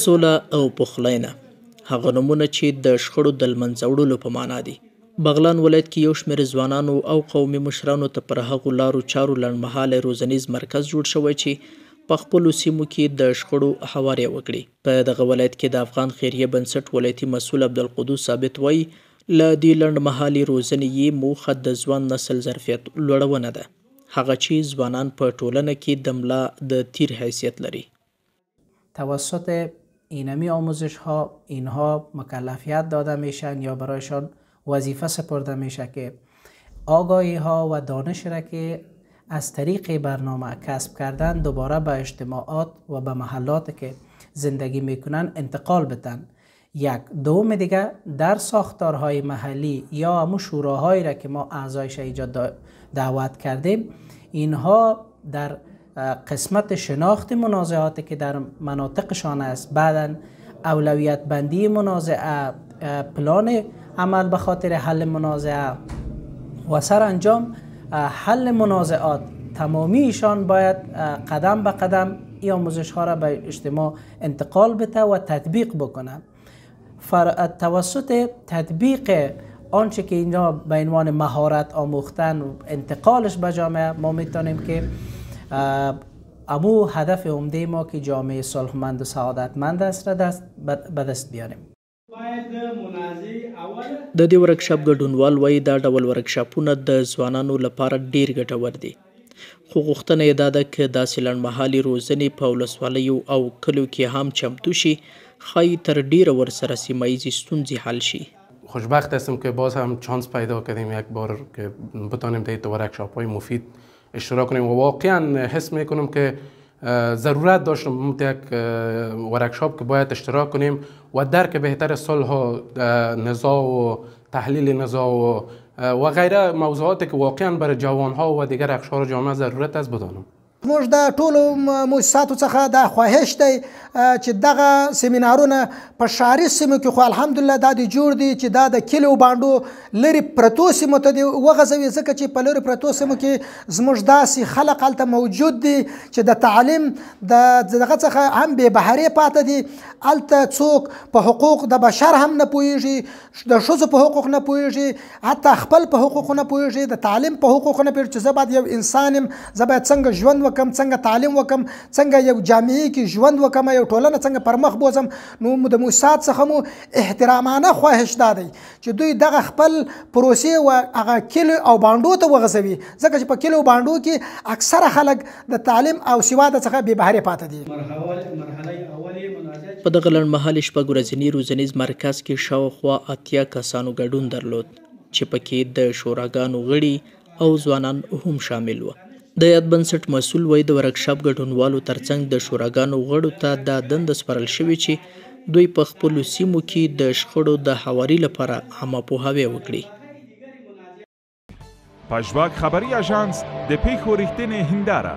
سوله او پخلاینه هغه نومونه چې د شخړو د لمنځه وړلو په معنا دي. بغلان ولایت کې یو شمېر ځوانانو او قومي مشرانو ته پر هغو لارو چارو لنډمهاله روزنیز مرکز جوړ شوی چې په خپلو سیمو کې د شخړو هواری وکړي. په دغه ولایت کې د افغان خیریه بنسټ ولایتي مسؤل عبدالقدوس ثابت وایي له دې لنډمهالې روزنې یې موخه د ځوان نسل ظرفیت لوړونه ده، هغه چې ځوانان په ټولنه کې د ملا د تیر حیثیت لري. توسط اینمی آموزش ها اینها مکلفیت داده میشن یا برایشان وظیفه سپرده میشه که آگاهی ها و دانش را که از طریق برنامه کسب کردن دوباره به اجتماعات و به محلات که زندگی میکنن انتقال بدن. یک دوم دیگه در ساختارهای محلی یا همون شوراهایی را که ما اعضایش ایجاد دعوت کردیم، اینها در قسمت شناخت منازعاتی که در مناطقشان است، بعدا اولویت بندی منازعه، پلان عمل به خاطر حل منازعه و سرانجام حل منازعات، تمامیشان باید قدم به قدم این آموزش ها را به اجتماع انتقال بده و تطبیق بکنه. توسط تطبیق آنچه که اینجا به عنوان مهارت آموختن و انتقالش به جامعه ما میتونیم که امو هدف عمده ما که جامعه صلحمند و سعادتمند است را به دست بیاریم. د دې ورکشاپ ګډونوال وایي دا ډول ورکشاپونه د ځوانانو لپاره ډیر ګټور دي، خو غوښتنه یې دا ده که داسې لنډمهالې روزنې په ولسوالیو او کلیو کې هم چمتو شي، ښایي تر ډیره ورسره سیمه ییزې ستونزې حل شي. خوشبخت هستم که باز هم چانس پیدا کردیم یک بار که بتانیم در ورکشاپ های مفید اشتراک کنیم و واقعا حس میکنم که ضرورت داشتم یک ورکشاپ که باید اشتراک کنیم و درک بهتر صلح و نزاع و تحلیل نزاع و غیره موضوعاتی که واقعا برای جوانها و دیگر اقشار جامعه ضرورت است بدانم. موږ د ټولو مؤسساتو څخه دا خواهش دی چې دغه سیمینارونه په ښاري سیمو کې خو الحمدلله دا دی جوړ دي چې دا د کلیو بانډو لرې پرتو سیمو ته دې وغځوي، ځکه چې په لرې پرتو سیمو کې زموږ داسې خلق هلته موجود دي چې د تعلیم د دغه څخه هم بې بهرې پاته دي. هلته څوک په حقوق د بشر هم نه پوهېږي، د ښځو په حقوق نه پوهېږي، حتی خپل په حقوقو نه پوهېږي، د تعلیم په حقوقو نه پوهېږي چې زه باید یو انسان یم، زه باید څنګه ژوند وکم، څنګه تعلیم وکم، څنګه یو جامعه کې ژوند وکم، یو ټولنه څنګه پر مخ بوزم. نو د مؤسسات څخه مو احترامانه خواهش دا دی چې دوی دغه خپل پروسې و هغه کلیو او بانډو ته وغځوي، ځکه چې په کلیو او بانډو کې اکثره خلک د تعلیم او سواد څخه بې بهرې پاته دي. په دغه لنډمهالې شپږ ورځني روزنیز مرکز کې شاوخوا 80 کسانو ګډون درلود چې پکې د شوراګانو غړي او ځوانان هم شامل وو. د یاد بنسټ مسؤل وایي د ورکشاپ ګډونوالو ترڅنګ د شوراګانو غړو ته دا دنده سپارل شوې چې دوی په خپلو سیمو کې د شخړو د هواري لپاره عامه پوهاوی وکړي. پژواک خبري اژانس د پیښو ریښتینې هنداره